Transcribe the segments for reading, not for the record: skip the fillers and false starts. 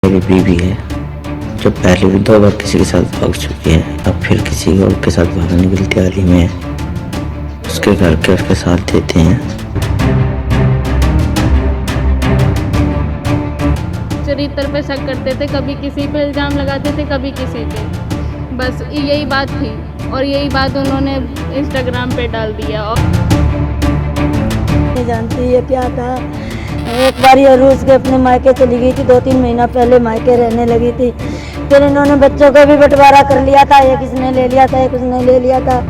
मेरी बीवी है जो पहले भी 2 बार किसी के साथ भाग चुकी है, अब फिर किसी और के साथ भागने की तैयारी में है। उसके घर के उसके साथ देते हैं। चरित्र पे शक करते थे, कभी किसी पे इल्ज़ाम लगाते थे, कभी किसी पे। बस यही बात थी और यही बात उन्होंने इंस्टाग्राम पे डाल दिया। और नहीं जानती ये क्या था। एक बार ये रूस के अपने मायके चली गई थी, 2-3 महीना पहले मायके रहने लगी थी। फिर इन्होंने बच्चों का भी बंटवारा कर लिया था, एक इसने ले लिया था, एक उसने ले लिया था।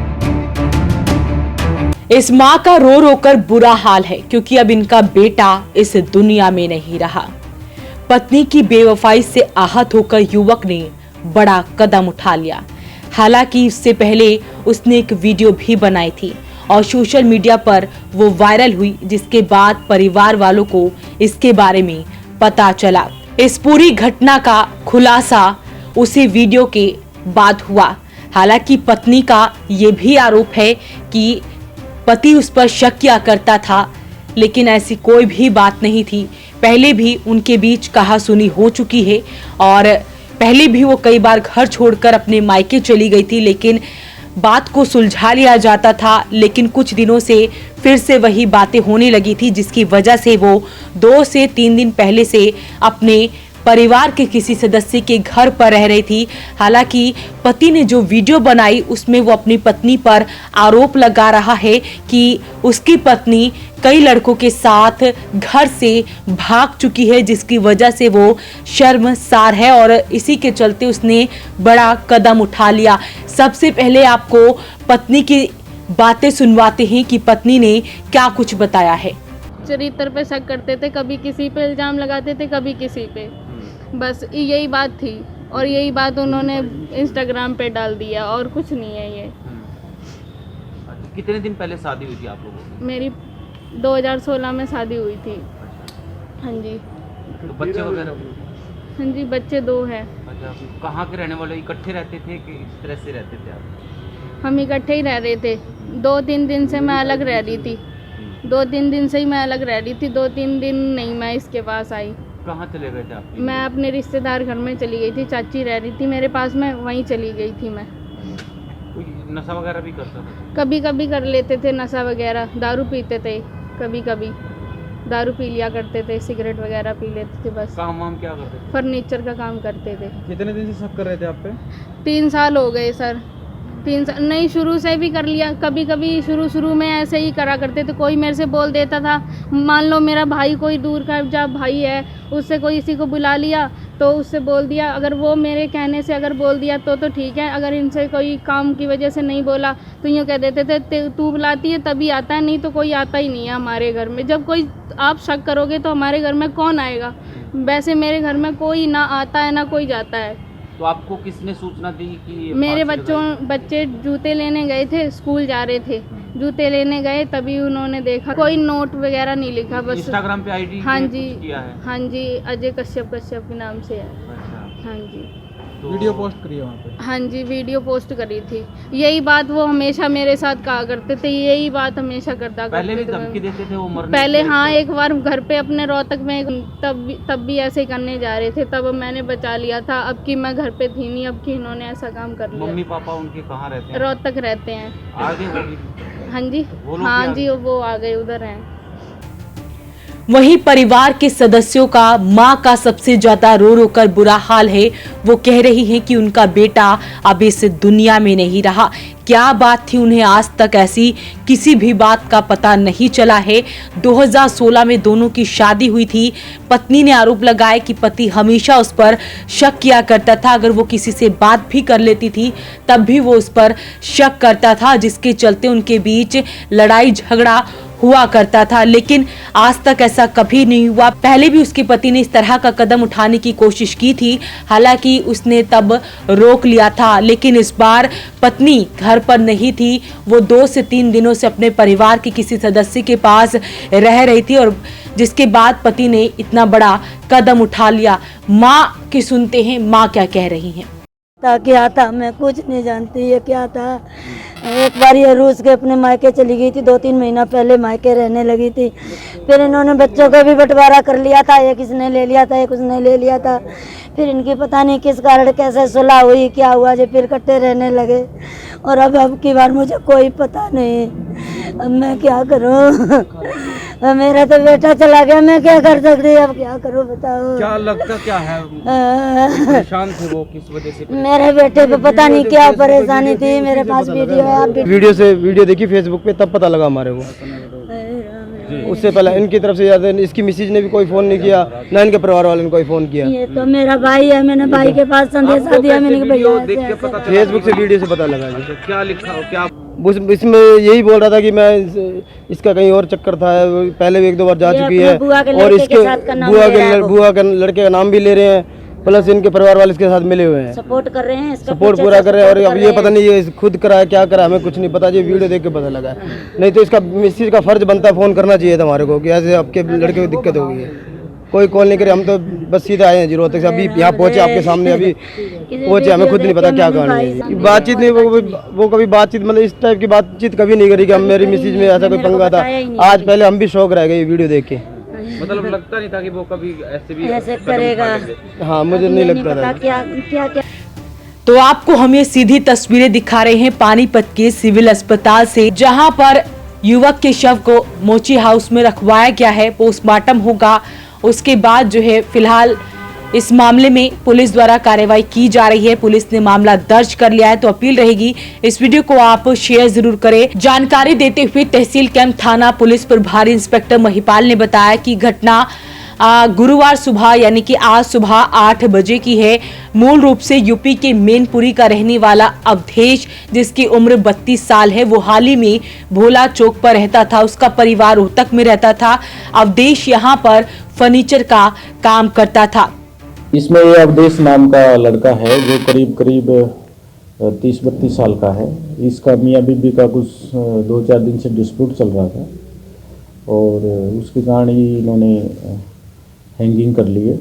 इस माँ का रो रो कर बुरा हाल है क्योंकि अब इनका बेटा इस दुनिया में नहीं रहा। पत्नी की बेवफाई से आहत होकर युवक ने बड़ा कदम उठा लिया। हालांकि इससे पहले उसने एक वीडियो भी बनाई थी और सोशल मीडिया पर वो वायरल हुई, जिसके बाद परिवार वालों को इसके बारे में पता चला। इस पूरी घटना का खुलासा उसी वीडियो के बाद हुआ। हालांकि पत्नी का ये भी आरोप है कि पति उस पर शक किया करता था, लेकिन ऐसी कोई भी बात नहीं थी। पहले भी उनके बीच कहासुनी हो चुकी है और पहले भी वो कई बार घर छोड़कर अपने मायके चली गई थी, लेकिन बात को सुलझा लिया जाता था। लेकिन कुछ दिनों से फिर से वही बातें होने लगी थी, जिसकी वजह से वो 2 से 3 दिन पहले से अपने परिवार के किसी सदस्य के घर पर रह रही थी। हालांकि पति ने जो वीडियो बनाई उसमें वो अपनी पत्नी पर आरोप लगा रहा है कि उसकी पत्नी कई लड़कों के साथ घर से भाग चुकी है, जिसकी वजह से वो शर्मसार है और इसी के चलते उसने बड़ा कदम उठा लिया। सबसे पहले आपको पत्नी की बातें सुनवाते हैं कि पत्नी ने क्या कुछ बताया है। चरित्र पे शक करते थे, कभी किसी पे इल्ज़ाम लगाते थे, कभी किसी पे। बस यही बात थी और यही बात उन्होंने इंस्टाग्राम पे डाल दिया और कुछ नहीं है ये। कितने दिन पहले शादी हुई थी आप लोगों की? मेरी 2016 में शादी हुई थी। हाँ जी। तो बच्चे वगैरह? हाँ जी, बच्चे 2 हैं। अच्छा, कहाँ के रहने वाले? इकट्ठे रहते थे कि इस तरह से रहते थे आप? हम इकट्ठे ही रह रहे थे। 2-3 दिन से मैं अलग रह रही थी। 2-3 दिन से ही मैं अलग रह रही थी। 2-3 दिन नहीं मैं इसके पास आई। कहाँ चले गए थे आप? मैं अपने रिश्तेदार घर में चली गई थी। चाची रह रही थी मेरे पास में, वहीं चली गई थी मैं। कोई नशा वगैरह भी करता था? कभी कभी कर लेते थे नशा वगैरह, दारू पीते थे, कभी कभी दारू पी लिया करते थे, सिगरेट वगैरह पी लेते थे। बस काम वाम क्या करते थे? फर्नीचर का काम करते थे। कितने दिन से शक कर रहे थे आप पे? 3 साल हो गए सर। 3 साल नहीं, शुरू से भी कर लिया। कभी कभी शुरू में ऐसे ही करा करते थे। कोई मेरे से बोल देता था, मान लो मेरा भाई कोई दूर का जब भाई है, उससे कोई इसी को बुला लिया तो उससे बोल दिया। अगर वो मेरे कहने से अगर बोल दिया तो ठीक है, अगर इनसे कोई काम की वजह से नहीं बोला तो यूँ कह देते थे तू बुलाती है तभी आता है, नहीं तो कोई आता ही नहीं है हमारे घर में। जब कोई आप शक करोगे तो हमारे घर में कौन आएगा? वैसे मेरे घर में कोई ना आता है ना कोई जाता है। तो आपको किसने सूचना दी कि मेरे बच्चे जूते लेने गए थे, स्कूल जा रहे थे, जूते लेने गए तभी उन्होंने देखा। कोई नोट वगैरह नहीं लिखा, बस इंस्टाग्राम पे आईडी हाँ जी किया है? हाँ जी, अजय कश्यप के नाम से है। अच्छा, हाँ जी। तो वीडियो पोस्ट करी है वहाँ पे? हाँ जी, वीडियो पोस्ट करी थी। यही बात वो हमेशा मेरे साथ कहा करते थे, यही बात हमेशा करता पहले भी करते थे। धमकी देते थे वो मरने पहले से? हाँ, एक बार घर पे अपने रोहतक में तब भी ऐसे ही करने जा रहे थे, तब मैंने बचा लिया था। अब की मैं घर पे थी नहीं, अब की इन्होंने ऐसा काम कर लिया। मम्मी पापा उनके कहाँ रहते हैं? रोहतक रहते हैं। आगे वो भी? हाँ जी, वो लोग हाँ भी जी, वो आ गए, उधर हैं। वहीं परिवार के सदस्यों का मां का सबसे ज्यादा रो रो कर बुरा हाल है। वो कह रही हैं कि उनका बेटा अब इस दुनिया में नहीं रहा। क्या बात थी, उन्हें आज तक ऐसी किसी भी बात का पता नहीं चला है। 2016 में दोनों की शादी हुई थी। पत्नी ने आरोप लगाया कि पति हमेशा उस पर शक किया करता था। अगर वो किसी से बात भी कर लेती थी तब भी वो उस पर शक करता था, जिसके चलते उनके बीच लड़ाई झगड़ा हुआ करता था। लेकिन आज तक ऐसा कभी नहीं हुआ। पहले भी उसके पति ने इस तरह का कदम उठाने की कोशिश की थी, हालांकि उसने तब रोक लिया था। लेकिन इस बार पत्नी घर पर नहीं थी। वो 2 से 3 दिनों से अपने परिवार के किसी सदस्य के पास रह रही थी और जिसके बाद पति ने इतना बड़ा कदम उठा लिया। माँ की सुनते हैं, माँ क्या कह रही हैं। क्या था मैं कुछ नहीं जानती ये क्या था। एक बार ये रूस के अपने मायके चली गई थी, 2-3 महीना पहले मायके रहने लगी थी। फिर इन्होंने बच्चों का भी बंटवारा कर लिया था, एक इसने ले लिया था, एक उसने ले लिया था। फिर इनकी पता नहीं किस कारण कैसे सुलह हुई, क्या हुआ जो फिर इकट्ठे रहने लगे। और अब की बार मुझे कोई पता नहीं, अब मैं क्या करूं। मेरा तो बेटा चला गया, मैं क्या कर सकती, अब क्या करूं बताओ। क्या लगता क्या है, परेशान थे वो किस वजह से? मेरे बेटे पे पता नहीं क्या परेशानी थी। मेरे पास वीडियो है, आप वीडियो देखी फेसबुक पे, तब पता लगा हमारे को। उससे पहले इनकी तरफ से ज्यादा इसकी मिसेज ने भी कोई फोन नहीं किया, ना इनके परिवार वाले ने कोई फोन किया। ये तो मेरा भाई है, मैंने भाई के पास संदेशा दिया, मैंने भैया फेसबुक से वीडियो से पता लगा जी। क्या लिखा, क्या इसमें यही बोल रहा था कि मैं इसका कहीं और चक्कर था, पहले भी 1-2 बार जा चुकी है और इसके बुआ के लड़के का नाम भी ले रहे हैं, प्लस इनके परिवार वाले इसके साथ मिले हुए हैं, सपोर्ट कर रहे हैं, सपोर्ट पूरा कर रहे हैं। और अब ये पता नहीं ये खुद करा है क्या करा, हमें कुछ नहीं पता जी, वीडियो देख के पता लगा है। नहीं तो इसका मिसेज का फर्ज बनता, फोन करना चाहिए था हमारे को कि ऐसे आपके लड़के को दिक्कत हो गई है। कोई कॉल नहीं करे, हम तो बस सीधे आए हैं जी रोहतक से, अभी यहाँ पहुंचे आपके सामने, अभी पहुंचे, हमें खुद नहीं पता क्या कारण है। बातचीत नहीं, वो कभी बातचीत मतलब इस टाइप की बातचीत कभी नहीं करी कि हम मेरी मिसेज में ऐसा कोई पंगा था। आज पहले हम भी शौक रह गए वीडियो देख के, मतलब लगता नहीं था कि वो कभी ऐसे भी ऐसे करेगा। हाँ मुझे नहीं लगता था। क्या तो आपको हम ये सीधी तस्वीरें दिखा रहे हैं पानीपत के सिविल अस्पताल से, जहां पर युवक के शव को मोची हाउस में रखवाया गया है। पोस्टमार्टम होगा, उसके बाद जो है फिलहाल इस मामले में पुलिस द्वारा कार्रवाई की जा रही है। पुलिस ने मामला दर्ज कर लिया है, तो अपील रहेगी इस वीडियो को आप शेयर जरूर करें। जानकारी देते हुए तहसील कैंप थाना पुलिस प्रभारी इंस्पेक्टर महिपाल ने बताया कि घटना गुरुवार सुबह यानी कि आज सुबह 8 बजे की है। मूल रूप से यूपी के मैनपुरी का रहने वाला अवधेश, जिसकी उम्र 32 साल है, वो हाल ही में भोला चौक पर रहता था। उसका परिवार रोहतक में रहता था। अवधेश यहाँ पर फर्नीचर का काम करता था। इसमें ये अवधेश नाम का लड़का है जो करीब 30-32 साल का है। इसका मियाँ बीबी का कुछ 2-4 दिन से डिस्प्यूट चल रहा था और उसके कारण ही इन्होंने हैंगिंग कर लिए।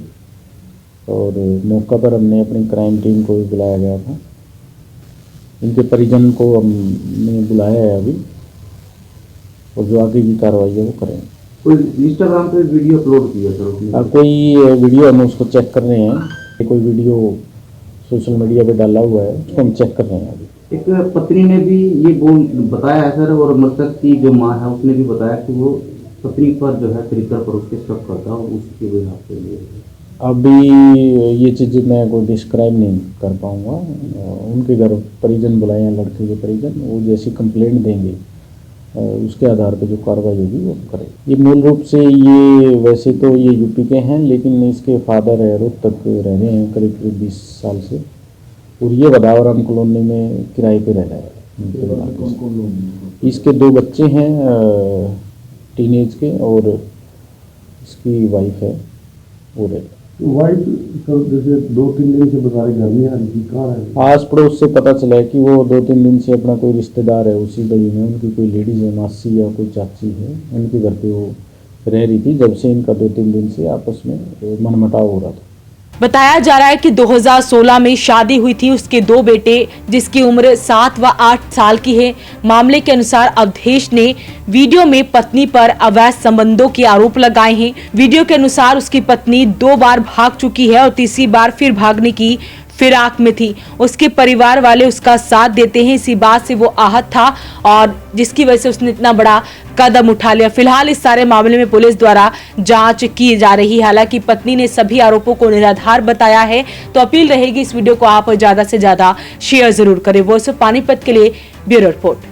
और मौका पर हमने अपनी क्राइम टीम को भी बुलाया गया था। इनके परिजन को हमने बुलाया है अभी, और जो आगे की कार्रवाई है वो करेंगे। कोई इंस्टाग्राम पे वीडियो अपलोड किया सर? कोई वीडियो हम उसको चेक कर रहे हैं, कोई वीडियो सोशल मीडिया पे डाला हुआ है, उसको हम चेक कर रहे हैं अभी। एक पत्नी ने भी ये बताया है सर, और मृतक की जो माँ है उसने भी बताया कि वो पत्नी पर जो है तरीका पर उसके शक करता है, उसकी वजह से लिए। अभी ये चीज़ मैं कोई डिस्क्राइब नहीं कर पाऊँगा। उनके घर परिजन बुलाए हैं, लड़के के परिजन, वो जैसी कंप्लेंट देंगे उसके आधार पर जो कार्रवाई होगी वो करें। ये मूल रूप से ये वैसे तो ये यूपी के हैं, लेकिन इसके फादर है रोहतक रह रहे हैं करीब 20 साल से, और ये बदावराम कॉलोनी में किराए पे रह रहा है। इसके 2 बच्चे हैं टीनेज के, और इसकी वाइफ है वो रह। वाइफ जैसे 2-3 दिन से बता रहे घर में कहाँ है? आस पड़ोस से पता चला है कि वो 2-3 दिन से अपना कोई रिश्तेदार है उसी गली में, उनकी कोई लेडीज है, मासी या कोई चाची है, उनके घर पे वो रह रही थी, जब से इनका 2-3 दिन से आपस में मनमुटाव हो रहा था। बताया जा रहा है कि 2016 में शादी हुई थी। उसके 2 बेटे जिसकी उम्र 7 व 8 साल की है। मामले के अनुसार अवधेश ने वीडियो में पत्नी पर अवैध संबंधों के आरोप लगाए हैं। वीडियो के अनुसार उसकी पत्नी 2 बार भाग चुकी है और तीसरी बार फिर भागने की फिराक में थी। उसके परिवार वाले उसका साथ देते हैं। इसी बात से वो आहत था और जिसकी वजह से उसने इतना बड़ा कदम उठा लिया। फिलहाल इस सारे मामले में पुलिस द्वारा जांच की जा रही है। हालांकि पत्नी ने सभी आरोपों को निराधार बताया है। तो अपील रहेगी इस वीडियो को आप ज्यादा से ज्यादा शेयर जरूर करें। वॉइस ऑफ पानीपत के लिए ब्यूरो रिपोर्ट।